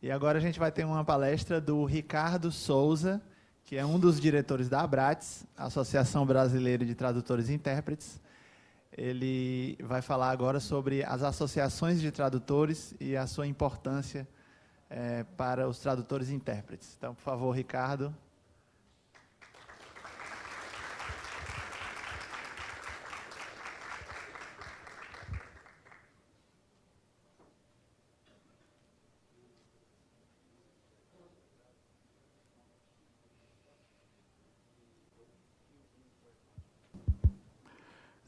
E agora a gente vai ter uma palestra do Ricardo Souza, que é um dos diretores da ABRATES, Associação Brasileira de Tradutores e Intérpretes. Ele vai falar agora sobre as associações de tradutores e a sua importância para os tradutores e intérpretes. Então, por favor, Ricardo.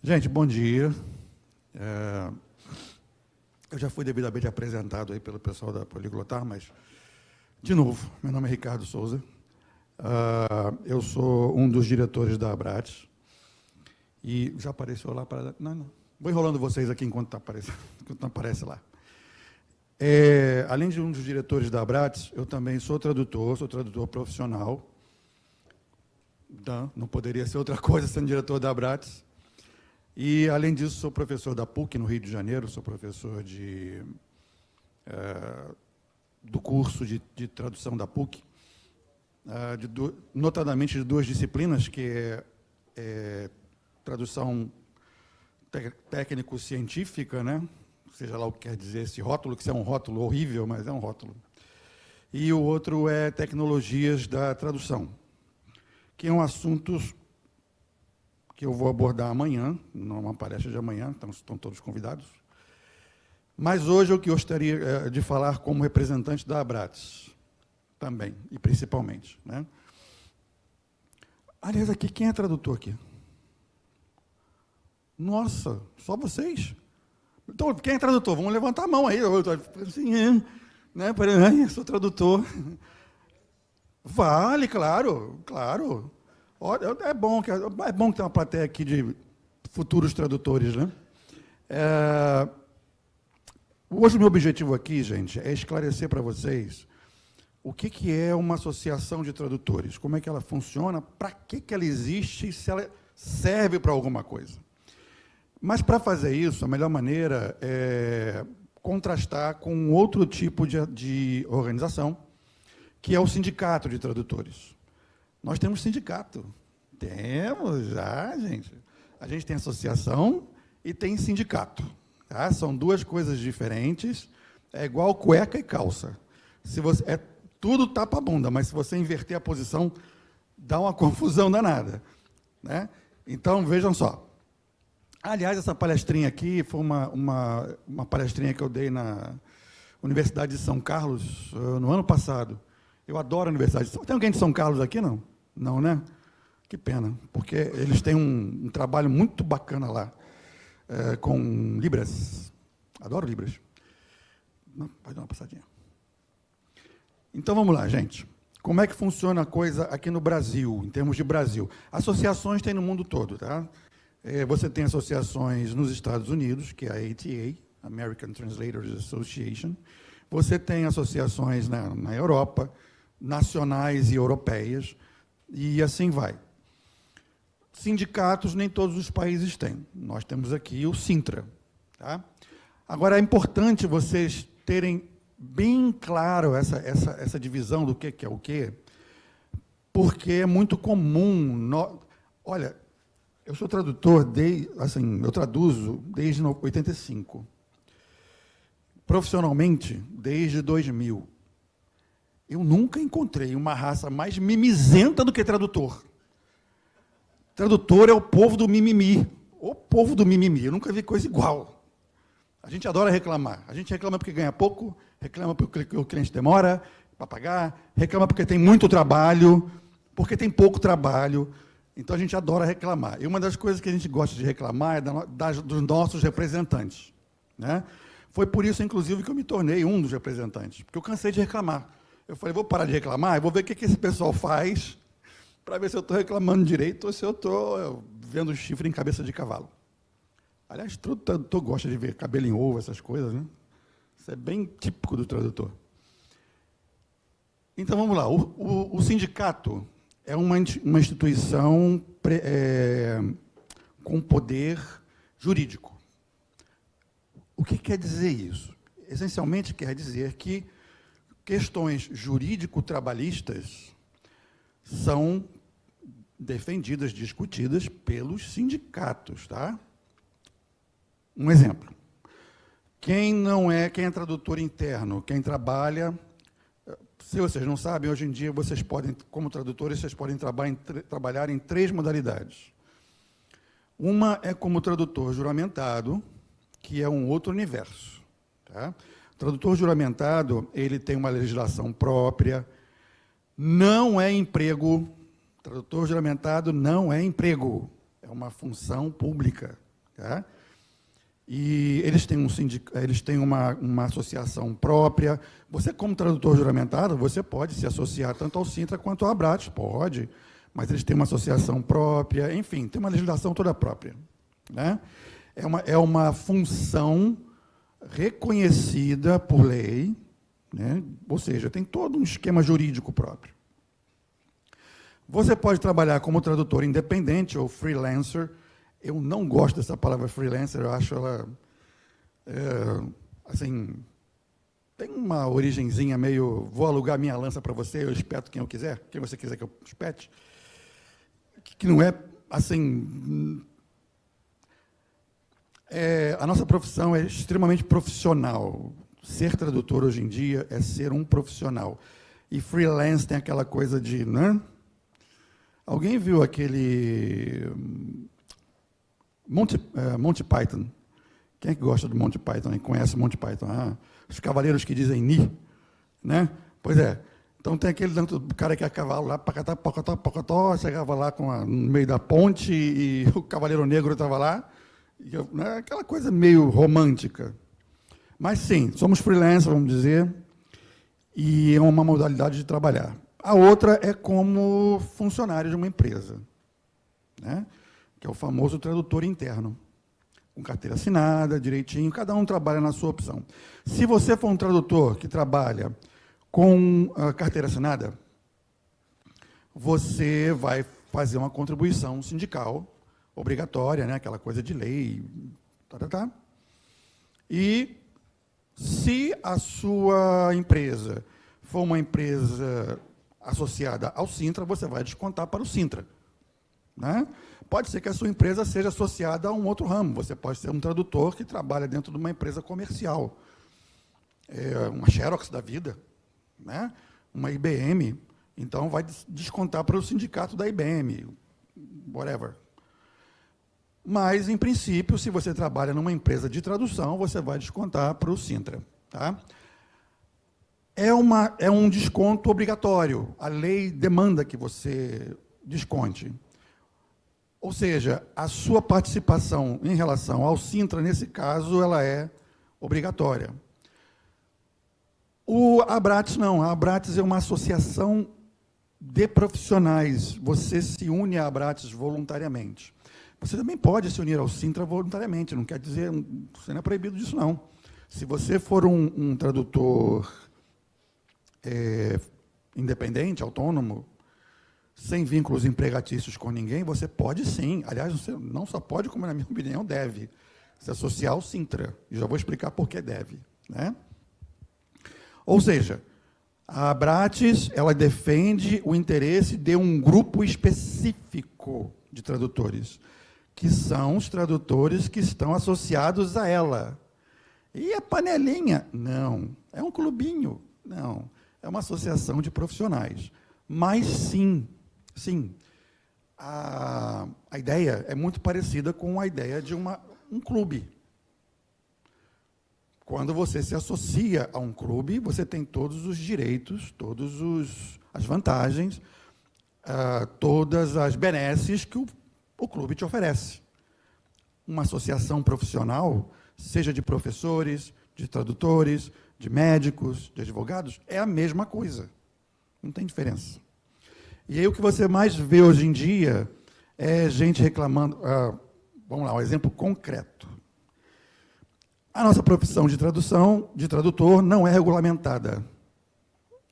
Gente, bom dia. Eu já fui devidamente apresentado aí pelo pessoal da Poliglotar, mas, de novo, meu nome é Ricardo Souza. Eu sou um dos diretores da ABRATES. E já apareceu lá para... Não. Vou enrolando vocês aqui enquanto não aparece lá. Além de um dos diretores da ABRATES, eu também sou tradutor profissional. Não poderia ser outra coisa sendo diretor da ABRATES. E, além disso, sou professor da PUC, no Rio de Janeiro, sou professor do curso de tradução da PUC, notadamente de duas disciplinas, que é tradução técnico-científica, né? Seja lá o que quer dizer esse rótulo, que isso é um rótulo horrível, mas é um rótulo. E o outro é tecnologias da tradução, que é um assunto que eu vou abordar amanhã, numa palestra de amanhã, então estão todos convidados. Mas hoje eu gostaria de falar como representante da ABRATES, também, e principalmente, né? Aliás, aqui, quem é tradutor aqui? Nossa, só vocês? Então, quem é tradutor? Vamos levantar a mão aí. Assim, né? Eu sou tradutor. Vale, claro, claro. É bom ter uma plateia aqui de futuros tradutores, né? Hoje o meu objetivo aqui, gente, é esclarecer para vocês o que é uma associação de tradutores, como é que ela funciona, para que ela existe e se ela serve para alguma coisa. Mas, para fazer isso, a melhor maneira é contrastar com outro tipo de organização, que é o sindicato de tradutores. Nós temos sindicato. Temos já, gente. A gente tem associação e tem sindicato. Tá? São duas coisas diferentes. É igual cueca e calça. Tudo tapa a bunda, mas se você inverter a posição, dá uma confusão danada. Né? Então, vejam só. Aliás, essa palestrinha aqui foi uma palestrinha que eu dei na Universidade de São Carlos, no ano passado. Eu adoro a Universidade. Tem alguém de São Carlos aqui, não? Não, né? Que pena, porque eles têm um trabalho muito bacana lá, com Libras. Adoro Libras. Não, pode dar uma passadinha. Então, vamos lá, gente. Como é que funciona a coisa aqui no Brasil, em termos de Brasil? Associações tem no mundo todo, tá? Você tem associações nos Estados Unidos, que é a ATA, American Translators Association. Você tem associações na Europa, nacionais e europeias, e assim vai. Sindicatos nem todos os países têm. Nós temos aqui o Sintra. Tá? Agora, é importante vocês terem bem claro essa divisão do que é o quê, porque é muito comum. Olha, eu sou tradutor, eu traduzo desde 85. Profissionalmente, desde 2000. Eu nunca encontrei uma raça mais mimizenta do que tradutor. Tradutor é o povo do mimimi. O povo do mimimi. Eu nunca vi coisa igual. A gente adora reclamar. A gente reclama porque ganha pouco, reclama porque o cliente demora para pagar, reclama porque tem muito trabalho, porque tem pouco trabalho. Então, a gente adora reclamar. E uma das coisas que a gente gosta de reclamar é dos nossos representantes. Né? Foi por isso, inclusive, que eu me tornei um dos representantes, porque eu cansei de reclamar. Eu falei, vou parar de reclamar e vou ver o que esse pessoal faz para ver se eu estou reclamando direito ou se eu estou vendo chifre em cabeça de cavalo. Aliás, todo tradutor gosta de ver cabelo em ovo, essas coisas, né? Isso é bem típico do tradutor. Então, vamos lá. O sindicato é uma instituição com poder jurídico. O que quer dizer isso? Essencialmente, quer dizer que questões jurídico-trabalhistas são defendidas, discutidas pelos sindicatos, tá? Um exemplo. Quem é tradutor interno, quem trabalha, se vocês não sabem, hoje em dia vocês podem, como tradutores, vocês podem trabalhar em 3 modalidades. Uma é como tradutor juramentado, que é um outro universo, tá? O tradutor juramentado, ele tem uma legislação própria, não é emprego. Tradutor juramentado não é emprego, é uma função pública, tá? E eles têm uma associação própria. Você, como tradutor juramentado, você pode se associar tanto ao Sintra quanto ao Abrates, pode, mas eles têm uma associação própria, enfim, tem uma legislação toda própria, né? É uma função reconhecida por lei, né? Ou seja, tem todo um esquema jurídico próprio. Você pode trabalhar como tradutor independente ou freelancer. Eu não gosto dessa palavra freelancer, eu acho ela, assim, tem uma origenzinha meio, vou alugar minha lança para você, eu espeto quem eu quiser, quem você quiser que eu espete, que não é, assim, a nossa profissão é extremamente profissional. Ser tradutor hoje em dia é ser um profissional. E freelance tem aquela coisa de, né? Alguém viu aquele Monty Python? Quem é que gosta do Monty Python e conhece Monty Python? Os cavaleiros que dizem ni, né? Pois é. Então tem aquele cara que é a cavalo lá, pacatá, pacatá, pacató, chegava lá no meio da ponte e o cavaleiro negro estava lá. Né? Aquela coisa meio romântica. Mas sim, somos freelancers, vamos dizer, e é uma modalidade de trabalhar. A outra é como funcionário de uma empresa, né? Que é o famoso tradutor interno, com carteira assinada, direitinho, cada um trabalha na sua opção. Se você for um tradutor que trabalha com a carteira assinada, você vai fazer uma contribuição sindical obrigatória, né? Aquela coisa de lei, E se a sua empresa for uma empresa associada ao Sintra, você vai descontar para o Sintra, né? Pode ser que a sua empresa seja associada a um outro ramo. Você pode ser um tradutor que trabalha dentro de uma empresa comercial, uma Xerox da vida, né? Uma IBM. Então, vai descontar para o sindicato da IBM, whatever. Mas, em princípio, se você trabalha numa empresa de tradução, você vai descontar para o Sintra, tá? É um desconto obrigatório. A lei demanda que você desconte. Ou seja, a sua participação em relação ao Sintra, nesse caso, ela é obrigatória. O Abrates não. A Abrates é uma associação de profissionais. Você se une à Abrates voluntariamente. Você também pode se unir ao Sintra voluntariamente. Não quer dizer, você não é proibido disso, não. Se você for um tradutor independente, autônomo, sem vínculos empregatícios com ninguém, você pode sim. Aliás, você não só pode, como, na minha opinião, deve se associar ao Sintra. E já vou explicar por que deve, né? Ou seja, a Abrates, ela defende o interesse de um grupo específico de tradutores, que são os tradutores que estão associados a ela. E a panelinha? Não. É um clubinho? Não. É uma associação de profissionais. Mas, sim, a ideia é muito parecida com a ideia de um clube. Quando você se associa a um clube, você tem todos os direitos, as vantagens, todas as benesses que o clube te oferece. Uma associação profissional, seja de professores, de tradutores, de médicos, de advogados, é a mesma coisa. Não tem diferença. E aí o que você mais vê hoje em dia é gente reclamando. Vamos lá, um exemplo concreto. A nossa profissão de tradução, de tradutor, não é regulamentada.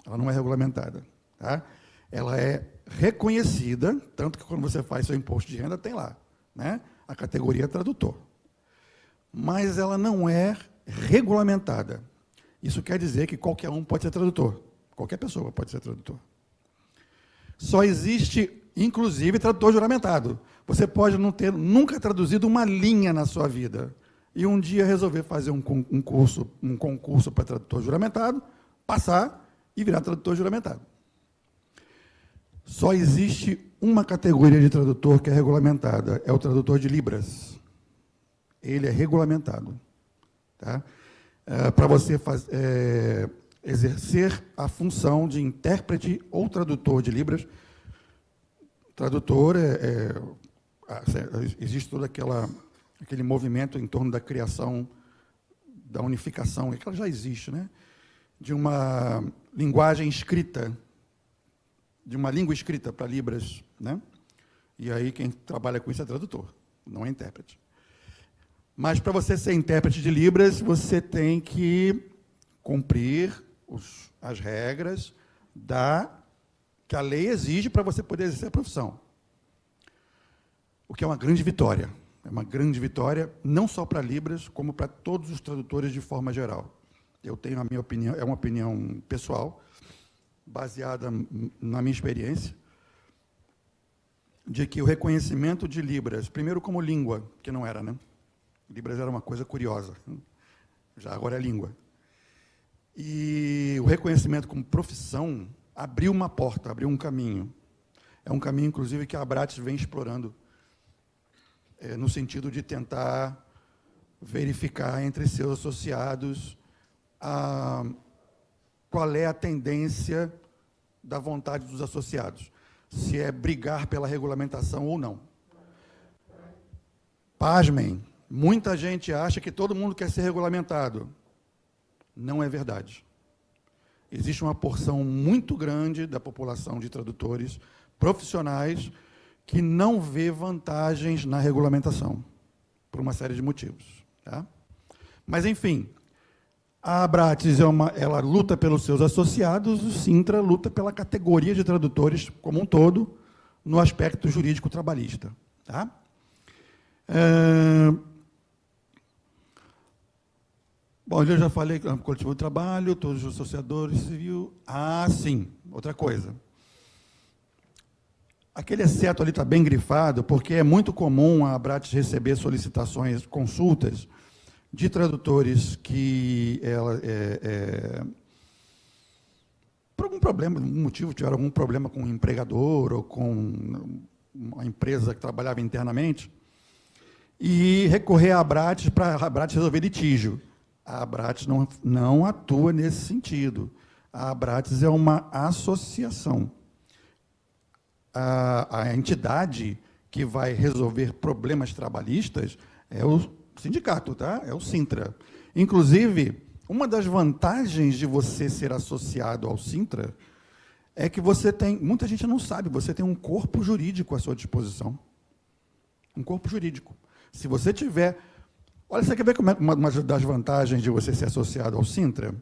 Ela não é regulamentada, tá? Ela é reconhecida, tanto que quando você faz seu imposto de renda, tem lá, né? A categoria tradutor. Mas ela não é regulamentada. Isso quer dizer que qualquer um pode ser tradutor. Qualquer pessoa pode ser tradutor. Só existe, inclusive, tradutor juramentado. Você pode não ter nunca traduzido uma linha na sua vida e um dia resolver fazer um concurso para tradutor juramentado, passar e virar tradutor juramentado. Só existe uma categoria de tradutor que é regulamentada, é o tradutor de Libras. Ele é regulamentado. Tá? Para você exercer a função de intérprete ou tradutor de Libras, tradutor existe todo aquele movimento em torno da criação, da unificação, que ela já existe, né? De uma linguagem escrita, de uma língua escrita para Libras, né? E aí quem trabalha com isso é tradutor, não é intérprete. Mas para você ser intérprete de Libras, você tem que cumprir as regras que a lei exige para você poder exercer a profissão. O que é uma grande vitória. É uma grande vitória, não só para Libras, como para todos os tradutores de forma geral. Eu tenho a minha opinião, é uma opinião pessoal, baseada na minha experiência, de que o reconhecimento de Libras, primeiro como língua, que não era, né? Libras era uma coisa curiosa, já agora é língua. E o reconhecimento como profissão abriu uma porta, abriu um caminho. É um caminho, inclusive, que a Abrates vem explorando, no sentido de tentar verificar entre seus associados qual é a tendência da vontade dos associados, se é brigar pela regulamentação ou não. Pasmem, muita gente acha que todo mundo quer ser regulamentado. Não é verdade. Existe uma porção muito grande da população de tradutores profissionais que não vê vantagens na regulamentação, por uma série de motivos. Tá? Mas, enfim, a Abrates ela luta pelos seus associados, o Sintra luta pela categoria de tradutores como um todo, no aspecto jurídico trabalhista. Tá? Bom, eu já falei que coletivo de trabalho, todos os associadores civil. Sim, outra coisa. Aquele exceto ali está bem grifado, porque é muito comum a Abrates receber solicitações, consultas, de tradutores que por algum problema, algum motivo, tiveram algum problema com o empregador ou com uma empresa que trabalhava internamente, e recorrer à Abrates para a Abrates resolver litígio. A Abrates não atua nesse sentido. A Abrates é uma associação. A entidade que vai resolver problemas trabalhistas é o sindicato, tá? É o Sintra. Inclusive, uma das vantagens de você ser associado ao Sintra é que você tem, muita gente não sabe, você tem um corpo jurídico à sua disposição. Um corpo jurídico. Se você tiver... Olha, você quer ver como é uma das vantagens de você ser associado ao Sintra?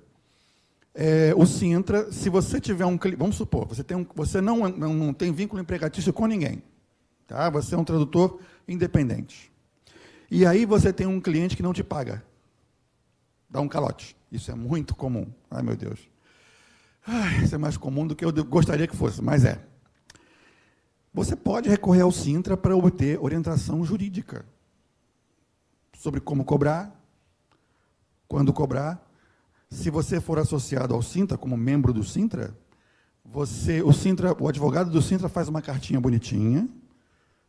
O Sintra, se você tiver um cliente, vamos supor, você não tem vínculo empregatício com ninguém, tá? Você é um tradutor independente. E aí você tem um cliente que não te paga, dá um calote. Isso é muito comum. Ai, meu Deus. Isso é mais comum do que eu gostaria que fosse, mas é. Você pode recorrer ao Sintra para obter orientação jurídica sobre como cobrar, quando cobrar. Se você for associado ao Sintra, como membro do Sintra, o advogado do Sintra faz uma cartinha bonitinha,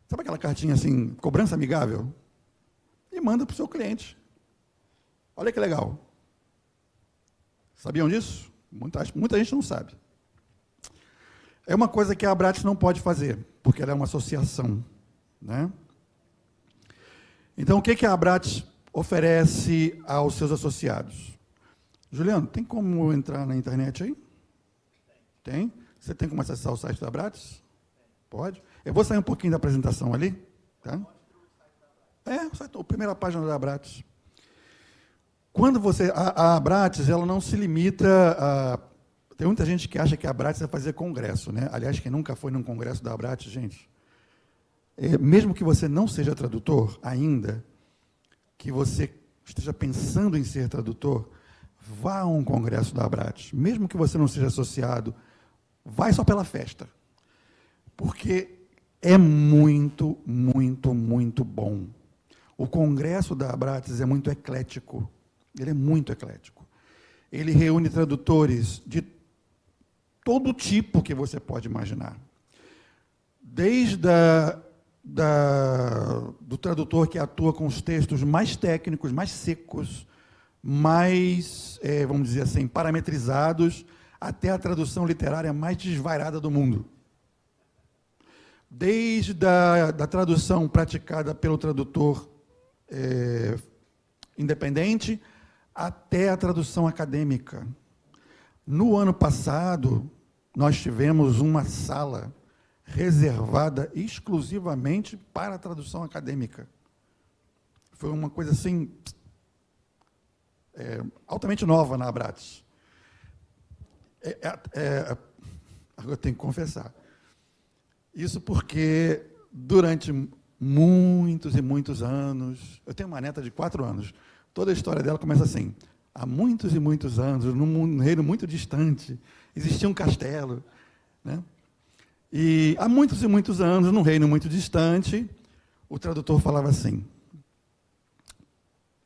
sabe aquela cartinha assim, cobrança amigável? E manda para o seu cliente. Olha que legal. Sabiam disso? Muita gente não sabe. É uma coisa que a Abrates não pode fazer, porque ela é uma associação, né? Então, o que a Abrates oferece aos seus associados? Juliano, tem como entrar na internet aí? Tem? Você tem como acessar o site da Abrates? Pode. Eu vou sair um pouquinho da apresentação ali. Tá? A primeira página da Abrates. Quando você... A Abrates, ela não se limita a... Tem muita gente que acha que a Abrates é fazer congresso, né? Aliás, quem nunca foi num congresso da Abrates, gente... mesmo que você não seja tradutor ainda, que você esteja pensando em ser tradutor, vá a um congresso da Abrates, mesmo que você não seja associado, vai só pela festa, porque é muito, muito, muito bom. O congresso da Abrates é muito eclético, ele é muito eclético. Ele reúne tradutores de todo tipo que você pode imaginar. Desde do tradutor que atua com os textos mais técnicos, mais secos, mais, vamos dizer assim, parametrizados, até a tradução literária mais desvairada do mundo. Desde da tradução praticada pelo tradutor independente, até a tradução acadêmica. No ano passado, nós tivemos uma sala reservada exclusivamente para a tradução acadêmica. Foi uma coisa assim, altamente nova na Abrates. Agora eu tenho que confessar. Isso porque, durante muitos e muitos anos, eu tenho uma neta de 4 anos, toda a história dela começa assim: há muitos e muitos anos, num reino muito distante, existia um castelo, né? E há muitos e muitos anos, num reino muito distante, o tradutor falava assim: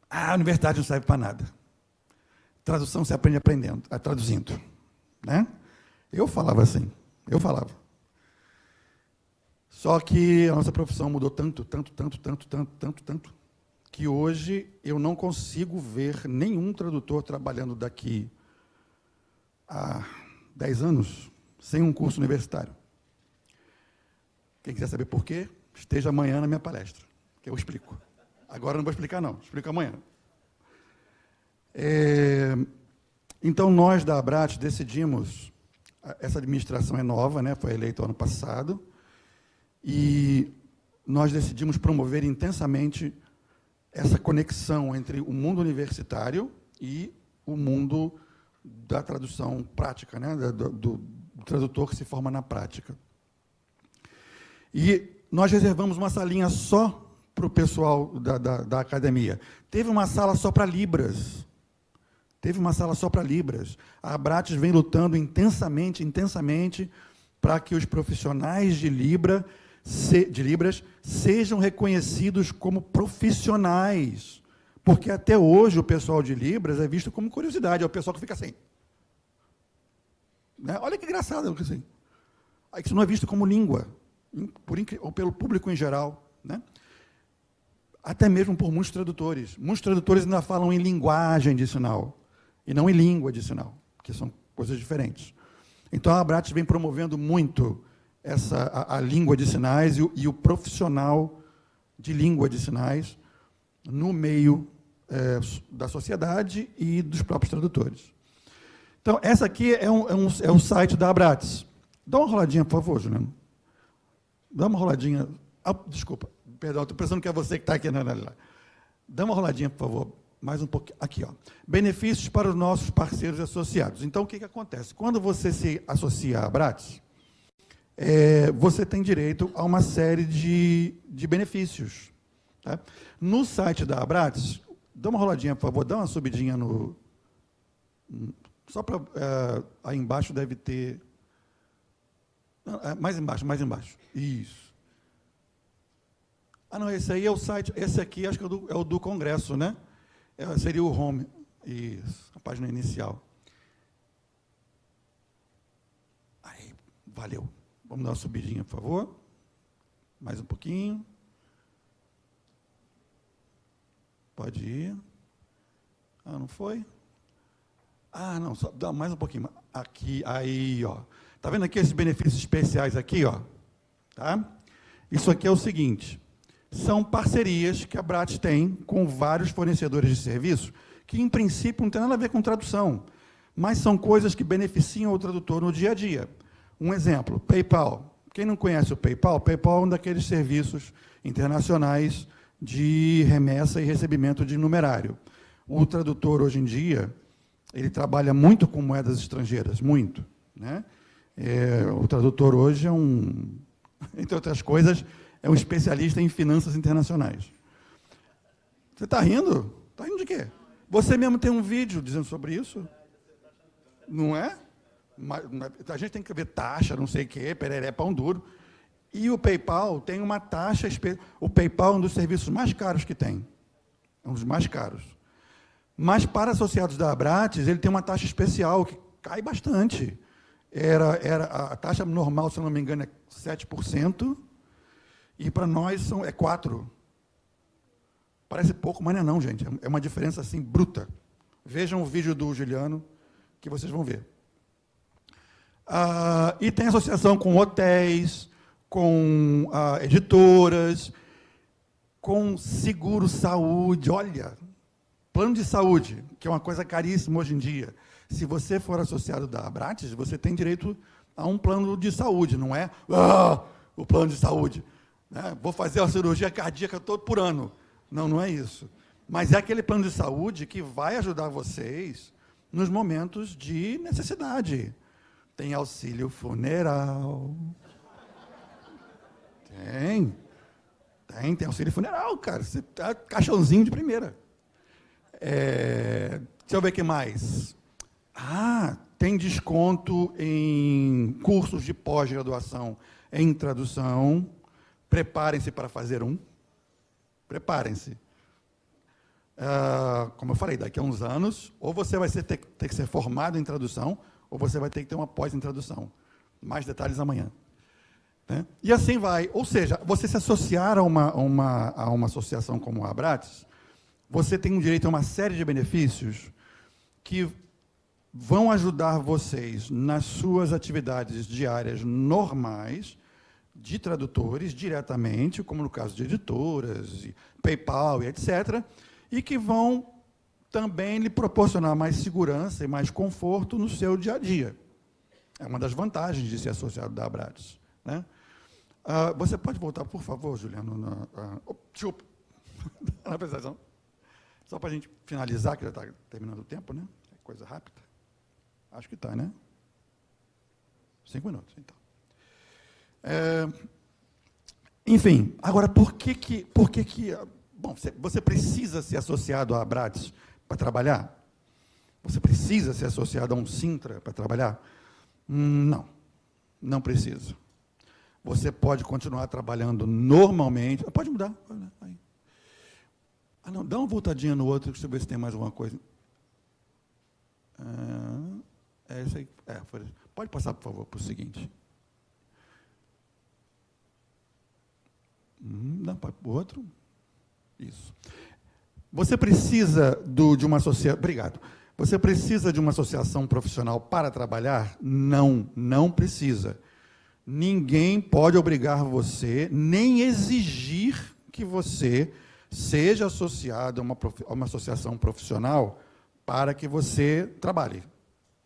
a universidade não serve para nada. Tradução se aprende traduzindo, né? Eu falava assim, eu falava. Só que a nossa profissão mudou tanto, que hoje eu não consigo ver nenhum tradutor trabalhando daqui a 10 anos sem um curso universitário. Quem quiser saber por quê, esteja amanhã na minha palestra, que eu explico. Agora não vou explicar, não, explico amanhã. Então, nós da Abrates decidimos, essa administração é nova, né, foi eleita ano passado, e nós decidimos promover intensamente essa conexão entre o mundo universitário e o mundo da tradução prática, né, do tradutor que se forma na prática. E nós reservamos uma salinha só para o pessoal da academia. Teve uma sala só para Libras. A Abrates vem lutando intensamente para que os profissionais de Libras sejam reconhecidos como profissionais. Porque até hoje o pessoal de Libras é visto como curiosidade, é o pessoal que fica assim. Né? Olha que engraçado, assim. Isso não é visto como língua, ou pelo público em geral, né? Até mesmo por muitos tradutores. Muitos tradutores ainda falam em linguagem de sinal, e não em língua de sinal, que são coisas diferentes. Então, a Abrates vem promovendo muito a língua de sinais e o profissional de língua de sinais no meio da sociedade e dos próprios tradutores. Então, essa aqui é o site da Abrates. Dá uma roladinha, por favor, Juliano. Dá uma roladinha. Desculpa, perdão, estou pensando que é você que está aqui. Não. Dá uma roladinha, por favor. Mais um pouquinho. Aqui, ó. Benefícios para os nossos parceiros e associados. Então, o que acontece? Quando você se associa à Abrates, você tem direito a uma série de benefícios. Tá? No site da Abrates, dá uma roladinha, por favor, dá uma subidinha no... Só para... aí embaixo deve ter... mais embaixo. Isso. Não, esse aí é o site, esse aqui acho que é o do Congresso, né? Seria o home, isso, a página inicial. Aí, valeu. Vamos dar uma subidinha, por favor. Mais um pouquinho. Pode ir. Não foi? Não, só dá mais um pouquinho. Aqui, aí, ó. Está vendo aqui esses benefícios especiais aqui, ó? Tá? Isso aqui é o seguinte, são parcerias que a Abrates tem com vários fornecedores de serviços, que, em princípio, não tem nada a ver com tradução, mas são coisas que beneficiam o tradutor no dia a dia. Um exemplo, PayPal. Quem não conhece o PayPal é um daqueles serviços internacionais de remessa e recebimento de numerário. O tradutor, hoje em dia, ele trabalha muito com moedas estrangeiras, muito, né? O tradutor hoje entre outras coisas, é um especialista em finanças internacionais. Você está rindo? Está rindo de quê? Você mesmo tem um vídeo dizendo sobre isso? Não é? A gente tem que ver taxa, não sei o quê, pereré, pão duro. E o PayPal tem uma taxa... O PayPal é um dos serviços mais caros que tem. É um dos mais caros. Mas, para associados da Abrates, ele tem uma taxa especial, que cai bastante. A taxa normal, se eu não me engano, é 7%, e para nós é 4%. Parece pouco, mas não é não, gente. É uma diferença assim bruta. Vejam o vídeo do Juliano, que vocês vão ver. E tem associação com hotéis, com editoras, com seguro-saúde. Olha, plano de saúde, que é uma coisa caríssima hoje em dia. Se você for associado da Abrates, você tem direito a um plano de saúde, não é o plano de saúde. Né? Vou fazer uma cirurgia cardíaca todo por ano. Não, não é isso. Mas é aquele plano de saúde que vai ajudar vocês nos momentos de necessidade. Tem auxílio funeral. Tem auxílio funeral, cara. Você tá caixãozinho de primeira. Deixa eu ver o que mais. Tem desconto em cursos de pós-graduação em tradução. Preparem-se para fazer um. Preparem-se. Como eu falei, daqui a uns anos, ou você vai ter que ser formado em tradução, ou você vai ter que ter uma pós em tradução. Mais detalhes amanhã. Né? E assim vai. Ou seja, você se associar a uma associação como a Abrates, você tem direito a uma série de benefícios que vão ajudar vocês nas suas atividades diárias normais, de tradutores diretamente, como no caso de editoras, PayPal e etc., e que vão também lhe proporcionar mais segurança e mais conforto no seu dia a dia. É uma das vantagens de ser associado da Abrates. Né? Você pode voltar, por favor, Juliano, desculpa, na apresentação, só para a gente finalizar, que já está terminando o tempo, né? É coisa rápida. Acho que está, né? 5 minutos, então. Enfim, agora, por que bom, você precisa ser associado à Abrates para trabalhar? Você precisa ser associado a um Sintra para trabalhar? Não, não precisa. Você pode continuar trabalhando normalmente. Pode mudar. Aí. Não, dá uma voltadinha no outro, deixa eu ver se tem mais alguma coisa. Isso aí. Pode passar, por favor, para o seguinte. Não, para o outro. Isso. Você precisa de uma associação... Obrigado. Você precisa de uma associação profissional para trabalhar? Não, não precisa. Ninguém pode obrigar você, nem exigir que você seja associado a uma associação profissional para que você trabalhe.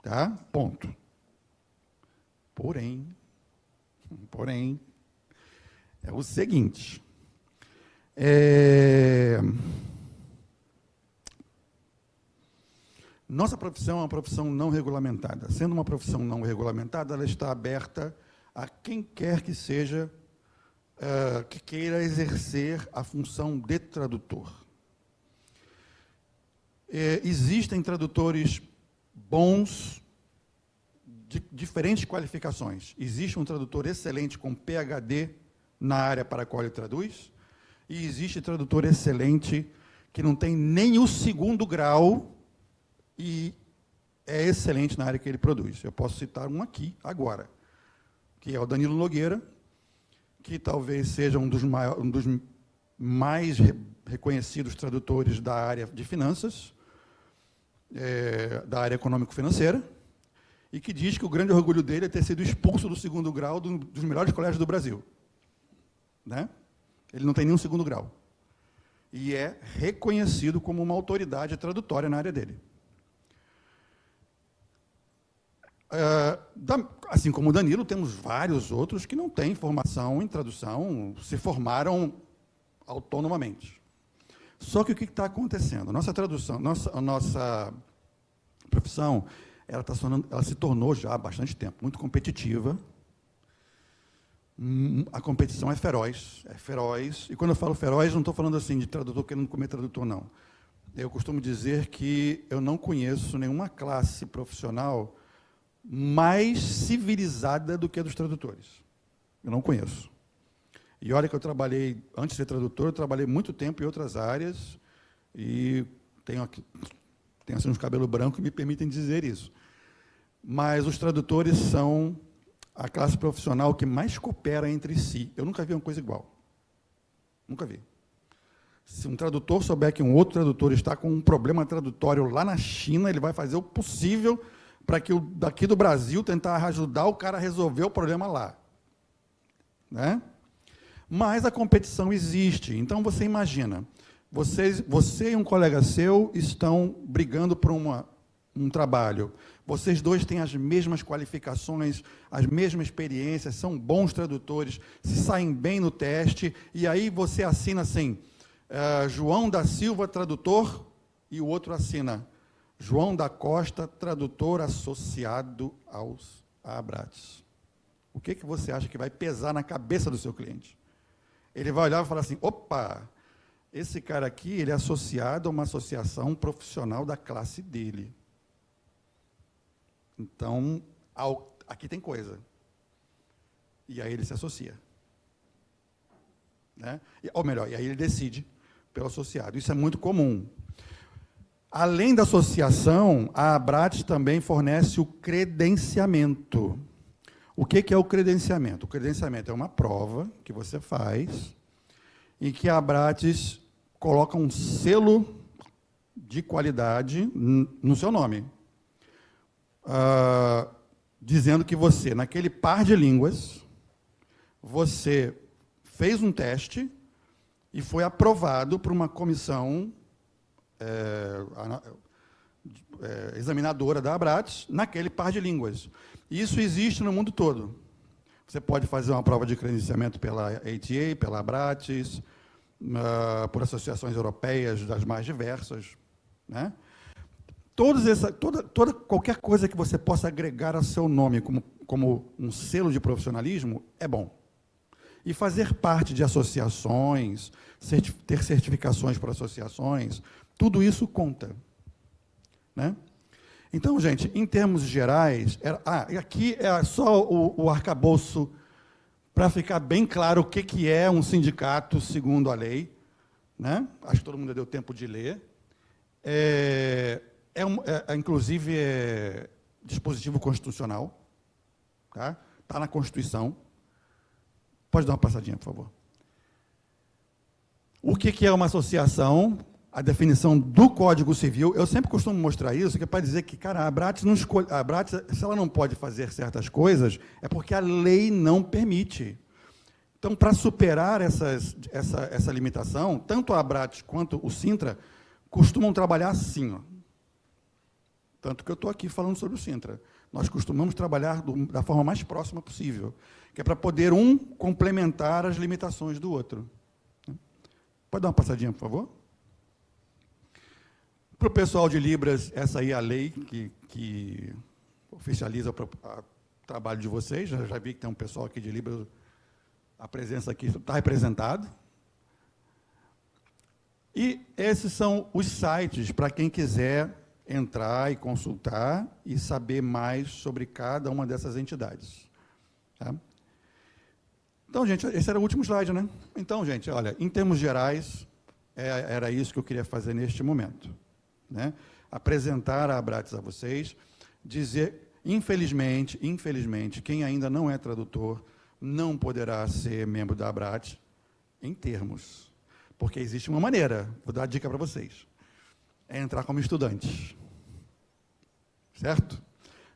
Tá? Ponto. Porém, é o seguinte, nossa profissão é uma profissão não regulamentada. Sendo uma profissão não regulamentada, ela está aberta a quem quer que seja que queira exercer a função de tradutor. Existem tradutores bons de diferentes qualificações. Existe um tradutor excelente com PhD na área para a qual ele traduz, e existe tradutor excelente que não tem nem o 2º grau e é excelente na área que ele produz. Eu posso citar um aqui, agora, que é o Danilo Nogueira, que talvez seja um dos mais reconhecidos tradutores da área de finanças, da área econômico-financeira, e que diz que o grande orgulho dele é ter sido expulso do 2º grau dos melhores colégios do Brasil. Né? Ele não tem nenhum 2º grau. E é reconhecido como uma autoridade tradutória na área dele. Assim como o Danilo, temos vários outros que não têm formação em tradução, se formaram autonomamente. Só que o que está acontecendo? Nossa tradução, a nossa profissão, ela se tornou já há bastante tempo muito competitiva. A competição é feroz, e quando eu falo feroz, não estou falando assim de tradutor querendo comer tradutor, não. eu costumo dizer que eu não conheço nenhuma classe profissional mais civilizada do que a dos tradutores. Eu não conheço. E olha que eu trabalhei, antes de ser tradutor, eu trabalhei muito tempo em outras áreas e tenho assim uns cabelos brancos que me permitem dizer isso. Mas os tradutores são a classe profissional que mais coopera entre si. Eu nunca vi uma coisa igual. Nunca vi. Se um tradutor souber que um outro tradutor está com um problema tradutório lá na China, ele vai fazer o possível para que daqui do Brasil tentar ajudar o cara a resolver o problema lá. Né? Mas a competição existe. Então, você imagina, você e um colega seu estão brigando por um trabalho. Vocês dois têm as mesmas qualificações, as mesmas experiências, são bons tradutores, se saem bem no teste, e aí você assina assim, João da Silva, tradutor, e o outro assina, João da Costa, tradutor associado à Abrates. O que você acha que vai pesar na cabeça do seu cliente? Ele vai olhar e falar assim, opa, esse cara aqui ele é associado a uma associação profissional da classe dele. Então, aqui tem coisa. E aí ele se associa. Né? Ou melhor, e aí ele decide pelo associado. Isso é muito comum. Além da associação, a Abrates também fornece o credenciamento. O que é o credenciamento? O credenciamento é uma prova que você faz em que a Abrates coloca um selo de qualidade no seu nome. Dizendo que você, naquele par de línguas, você fez um teste e foi aprovado por uma comissão examinadora da Abrates naquele par de línguas. Isso existe no mundo todo. Você pode fazer uma prova de credenciamento pela ATA, pela Abrates, por associações europeias das mais diversas, né? Qualquer coisa que você possa agregar ao seu nome como um selo de profissionalismo é bom. E fazer parte de associações, ter certificações por associações, tudo isso conta. Né? Então, gente, em termos gerais, e aqui é só o arcabouço para ficar bem claro o que é um sindicato segundo a lei. Né? Acho que todo mundo deu tempo de ler. Inclusive, é dispositivo constitucional. Tá? Está na Constituição. Pode dar uma passadinha, por favor. O que é uma associação? A definição do Código Civil. Eu sempre costumo mostrar isso, que é para dizer que, cara, a Abrates, se ela não pode fazer certas coisas, é porque a lei não permite. Então, para superar essa limitação, tanto a Abrates quanto o Sintra costumam trabalhar assim, ó. Tanto que eu estou aqui falando sobre o Sintra. Nós costumamos trabalhar da forma mais próxima possível, que é para poder um complementar as limitações do outro. Pode dar uma passadinha, por favor? Para o pessoal de Libras, essa aí é a lei que oficializa o trabalho de vocês. Já vi que tem um pessoal aqui de Libras, a presença aqui está representado. E esses são os sites para quem quiser entrar e consultar e saber mais sobre cada uma dessas entidades. Tá? Então, gente, esse era o último slide, né? Então, gente, olha, em termos gerais, era isso que eu queria fazer neste momento. Né? Apresentar a Abrates a vocês, dizer, infelizmente, quem ainda não é tradutor não poderá ser membro da Abrates em termos, porque existe uma maneira, vou dar a dica para vocês, é entrar como estudantes, certo?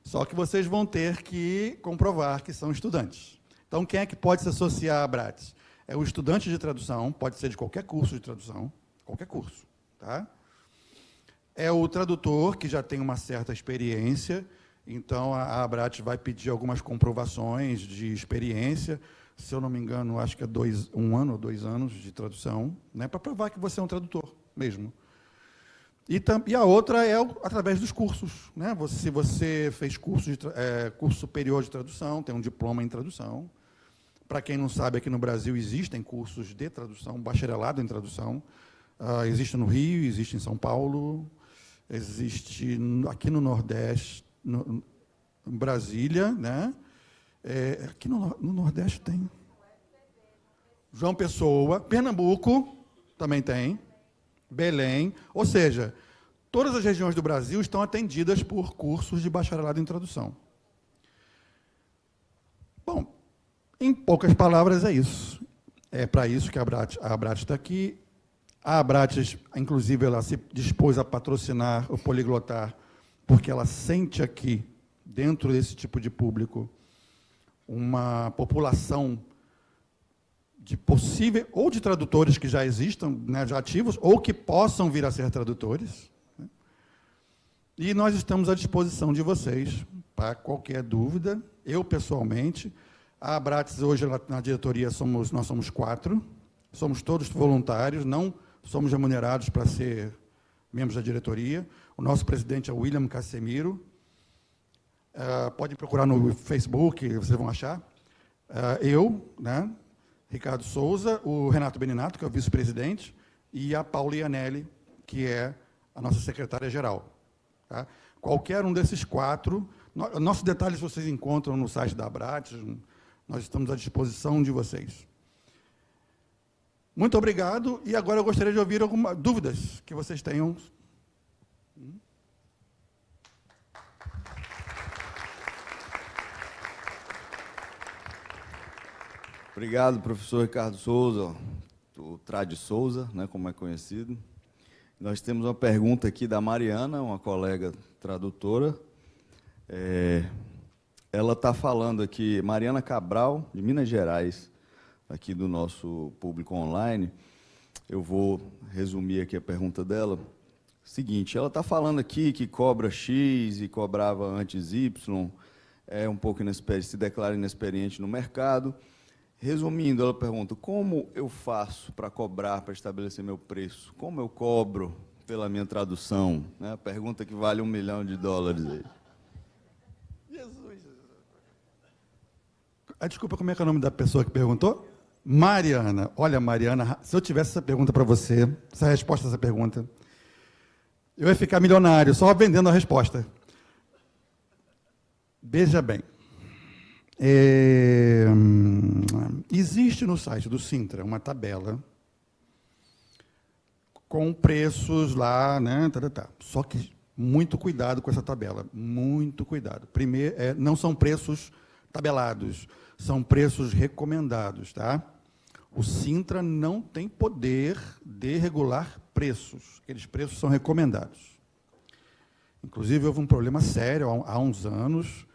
Só que vocês vão ter que comprovar que são estudantes. Então, quem é que pode se associar à Abrates? É o estudante de tradução, pode ser de qualquer curso de tradução, qualquer curso, tá? É o tradutor, que já tem uma certa experiência, então a Abrates vai pedir algumas comprovações de experiência, se eu não me engano, acho que é 1 ano ou 2 anos de tradução, né, para provar que você é um tradutor mesmo. E a outra é através dos cursos. Né? Se você fez curso superior de tradução, tem um diploma em tradução. Para quem não sabe, aqui no Brasil existem cursos de tradução, bacharelado em tradução. Existe no Rio, existe em São Paulo, existe aqui no Nordeste, em Brasília, né? Aqui no Nordeste tem. João Pessoa, Pernambuco também tem, Belém, ou seja, todas as regiões do Brasil estão atendidas por cursos de bacharelado em tradução. Bom, em poucas palavras é isso. É para isso que a Abrates está aqui. A Abrates, inclusive, ela se dispôs a patrocinar o Poliglotar, porque ela sente aqui, dentro desse tipo de público, uma população de possível, ou de tradutores que já existam, né, já ativos, ou que possam vir a ser tradutores. Né? E nós estamos à disposição de vocês para qualquer dúvida. Eu, pessoalmente, a Abrates, hoje, na diretoria, nós somos 4, somos todos voluntários, não somos remunerados para ser membros da diretoria. O nosso presidente é o William Casemiro. Podem procurar no Facebook, vocês vão achar. Eu, né, Ricardo Souza, o Renato Beninato, que é o vice-presidente, e a Paula Ianelli, que é a nossa secretária-geral. Tá? Qualquer um desses 4, nossos detalhes vocês encontram no site da Abrates, nós estamos à disposição de vocês. Muito obrigado, e agora eu gostaria de ouvir algumas dúvidas que vocês tenham. Obrigado, professor Ricardo Souza, o Trad Souza, né, como é conhecido. Nós temos uma pergunta aqui da Mariana, uma colega tradutora. Ela está falando aqui, Mariana Cabral, de Minas Gerais, aqui do nosso público online. Eu vou resumir aqui a pergunta dela. Seguinte, ela está falando aqui que cobra X e cobrava antes Y, é um pouco inexperiente, se declara inexperiente no mercado. Resumindo, ela pergunta, como eu faço para cobrar, para estabelecer meu preço? Como eu cobro pela minha tradução? Né? A pergunta que vale $1 milhão aí. Jesus! Desculpa, como é que é o nome da pessoa que perguntou? Mariana. Olha, Mariana, se eu tivesse essa pergunta para você, essa resposta a essa pergunta, eu ia ficar milionário, só vendendo a resposta. Veja bem. Existe no site do Sintra uma tabela com preços lá, né? Só que muito cuidado com essa tabela, muito cuidado. Primeiro, não são preços tabelados, são preços recomendados, tá? O Sintra não tem poder de regular preços, aqueles preços são recomendados. Inclusive, houve um problema sério há uns anos.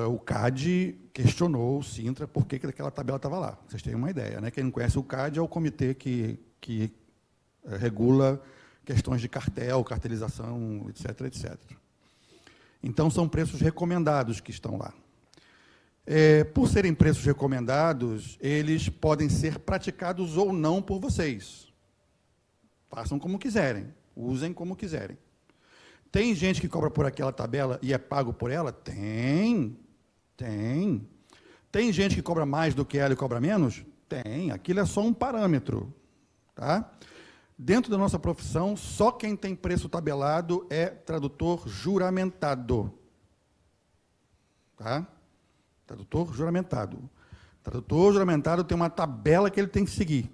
O CAD questionou o Sintra por que aquela tabela estava lá. Vocês têm uma ideia, né? Quem não conhece o CAD é o comitê que regula questões de cartel, cartelização, etc., etc. Então, são preços recomendados que estão lá. Por serem preços recomendados, eles podem ser praticados ou não por vocês. Façam como quiserem, usem como quiserem. Tem gente que cobra por aquela tabela e é pago por ela? Tem. Tem gente que cobra mais do que ela e cobra menos? Tem. Aquilo é só um parâmetro. Tá? Dentro da nossa profissão, só quem tem preço tabelado é tradutor juramentado. Tá? Tradutor juramentado. Tradutor juramentado tem uma tabela que ele tem que seguir.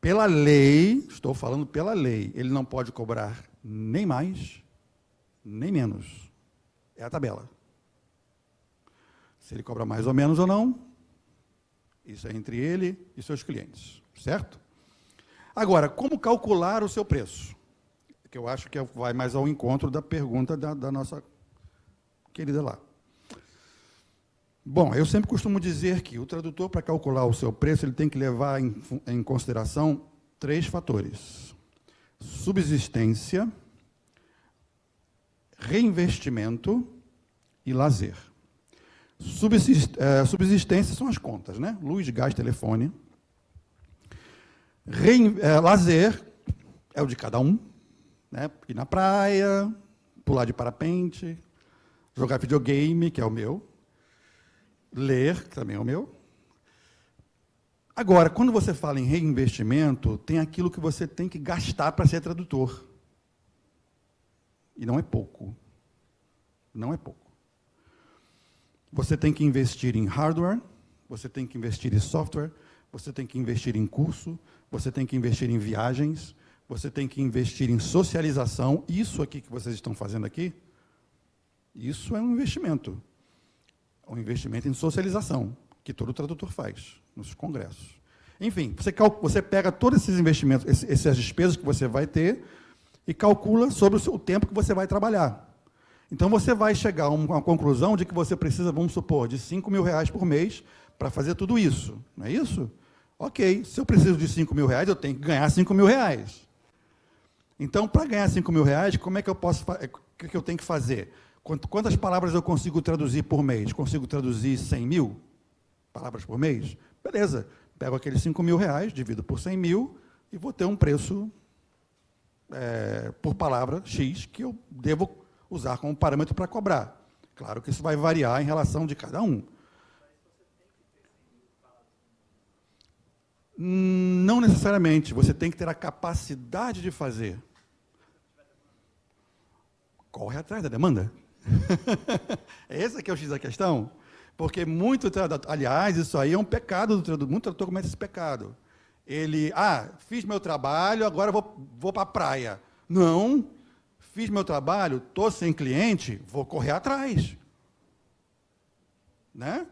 Pela lei, estou falando pela lei, ele não pode cobrar nem mais, nem menos. É a tabela. Se ele cobra mais ou menos ou não, isso é entre ele e seus clientes, certo? Agora, como calcular o seu preço? Que eu acho que vai mais ao encontro da pergunta da nossa querida lá. Bom, eu sempre costumo dizer que o tradutor, para calcular o seu preço, ele tem que levar em consideração 3 fatores. Subsistência, reinvestimento e lazer. Subsistência são as contas, né? Luz, gás, telefone. Lazer é o de cada um, né? Ir na praia, pular de parapente, jogar videogame, que é o meu, ler, que também é o meu. Agora, quando você fala em reinvestimento, tem aquilo que você tem que gastar para ser tradutor. E não é pouco. Não é pouco. Você tem que investir em hardware, você tem que investir em software, você tem que investir em curso, você tem que investir em viagens, você tem que investir em socialização. Isso aqui que vocês estão fazendo aqui, isso é um investimento. É um investimento em socialização, que todo tradutor faz nos congressos. Enfim, você pega todos esses investimentos, essas despesas que você vai ter, e calcula sobre o tempo que você vai trabalhar. Então, você vai chegar a uma conclusão de que você precisa, vamos supor, de R$5.000 por mês para fazer tudo isso. Não é isso? Ok, se eu preciso de R$5.000, eu tenho que ganhar R$5.000. Então, para ganhar R$5.000, como é que eu posso, o que eu tenho que fazer? Quantas palavras eu consigo traduzir por mês? Consigo traduzir 100.000 palavras por mês? Beleza, pego aqueles R$5.000, divido por 100.000 e vou ter um preço por palavra X que eu devo usar como parâmetro para cobrar. Claro que isso vai variar em relação de cada um. Não necessariamente, você tem que ter a capacidade de fazer. Corre atrás da demanda. Esse aqui é o X da questão. Porque aliás, isso aí é um pecado do tradutor. Muito tradutor comete esse pecado. Ele, fiz meu trabalho, agora vou para a praia. Não, fiz meu trabalho, estou sem cliente, vou correr atrás. Né?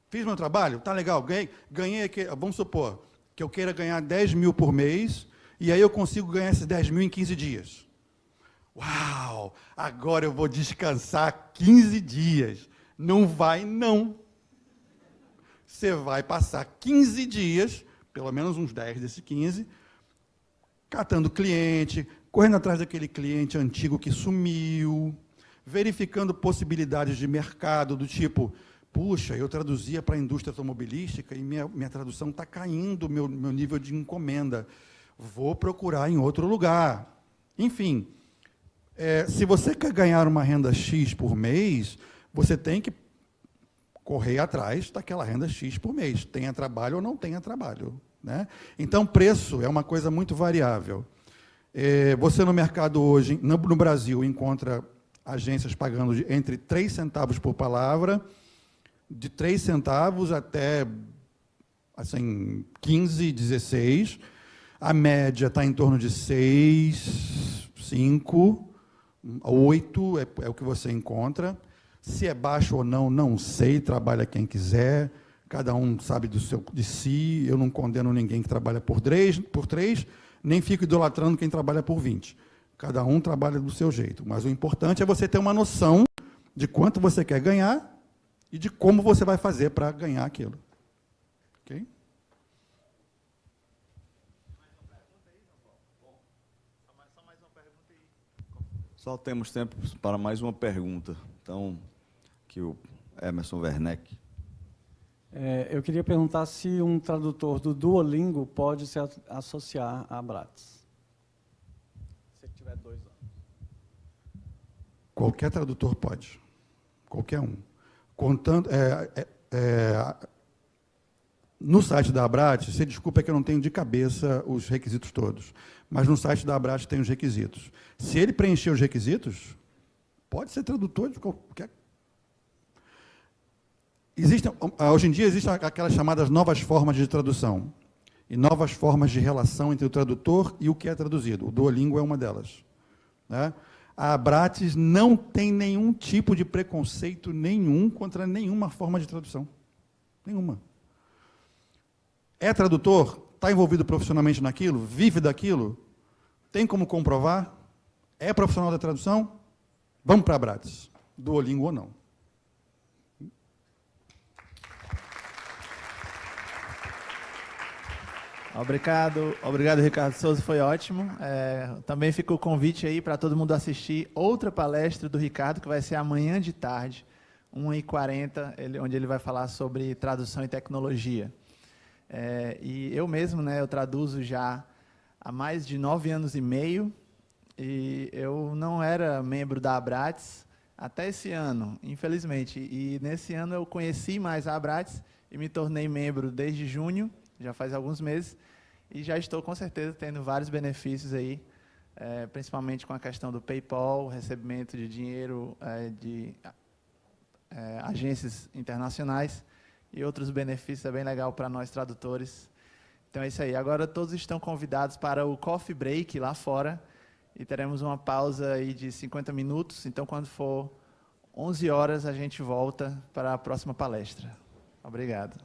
Fiz meu trabalho, tá legal, ganhei aqui, vamos supor, que eu queira ganhar 10.000 por mês, e aí eu consigo ganhar esses 10.000 em 15 dias. Uau, agora eu vou descansar 15 dias. Não vai, não. Você vai passar 15 dias, pelo menos uns 10 desses 15, catando cliente, correndo atrás daquele cliente antigo que sumiu, verificando possibilidades de mercado do tipo, puxa, eu traduzia para a indústria automobilística e minha tradução está caindo, meu nível de encomenda. Vou procurar em outro lugar. Enfim, se você quer ganhar uma renda X por mês, você tem que correr atrás daquela renda X por mês, tenha trabalho ou não tenha trabalho. Né? Então, preço é uma coisa muito variável. Você no mercado hoje, no Brasil, encontra agências pagando entre 3 centavos por palavra, de 3 centavos até assim, 15, 16. A média está em torno de 6, 5, 8 é o que você encontra. Se é baixo ou não, não sei, trabalha quem quiser, cada um sabe de si, eu não condeno ninguém que trabalha por 3, nem fico idolatrando quem trabalha por 20. Cada um trabalha do seu jeito, mas o importante é você ter uma noção de quanto você quer ganhar e de como você vai fazer para ganhar aquilo. Ok? Só temos tempo para mais uma pergunta. Então, que o Emerson Werneck. Eu queria perguntar se um tradutor do Duolingo pode se associar à Abrates. Se ele tiver 2 anos. Qualquer tradutor pode. Qualquer um. Contando, no site da Abrates, você desculpa que eu não tenho de cabeça os requisitos todos, mas no site da Abrates tem os requisitos. Se ele preencher os requisitos, pode ser tradutor de qualquer... Hoje em dia existem aquelas chamadas novas formas de tradução e novas formas de relação entre o tradutor e o que é traduzido. O Duolingo é uma delas. Né? A Abrates não tem nenhum tipo de preconceito nenhum contra nenhuma forma de tradução. Nenhuma. É tradutor? Está envolvido profissionalmente naquilo? Vive daquilo? Tem como comprovar? É profissional da tradução? Vamos para a Abrates. Duolingo ou não. Obrigado, Ricardo Souza, foi ótimo. Também fica o convite aí para todo mundo assistir outra palestra do Ricardo, que vai ser amanhã de tarde, 1h40, onde ele vai falar sobre tradução e tecnologia. E eu mesmo, eu traduzo já há mais de 9 anos e meio, e eu não era membro da Abrates até esse ano, infelizmente. E nesse ano eu conheci mais a Abrates e me tornei membro desde junho já faz alguns meses, e já estou, com certeza, tendo vários benefícios aí, principalmente com a questão do PayPal, recebimento de dinheiro de agências internacionais e outros benefícios, é bem legal para nós tradutores. Então é isso aí. Agora todos estão convidados para o coffee break lá fora e teremos uma pausa aí de 50 minutos. Então, quando for 11 horas, a gente volta para a próxima palestra. Obrigado.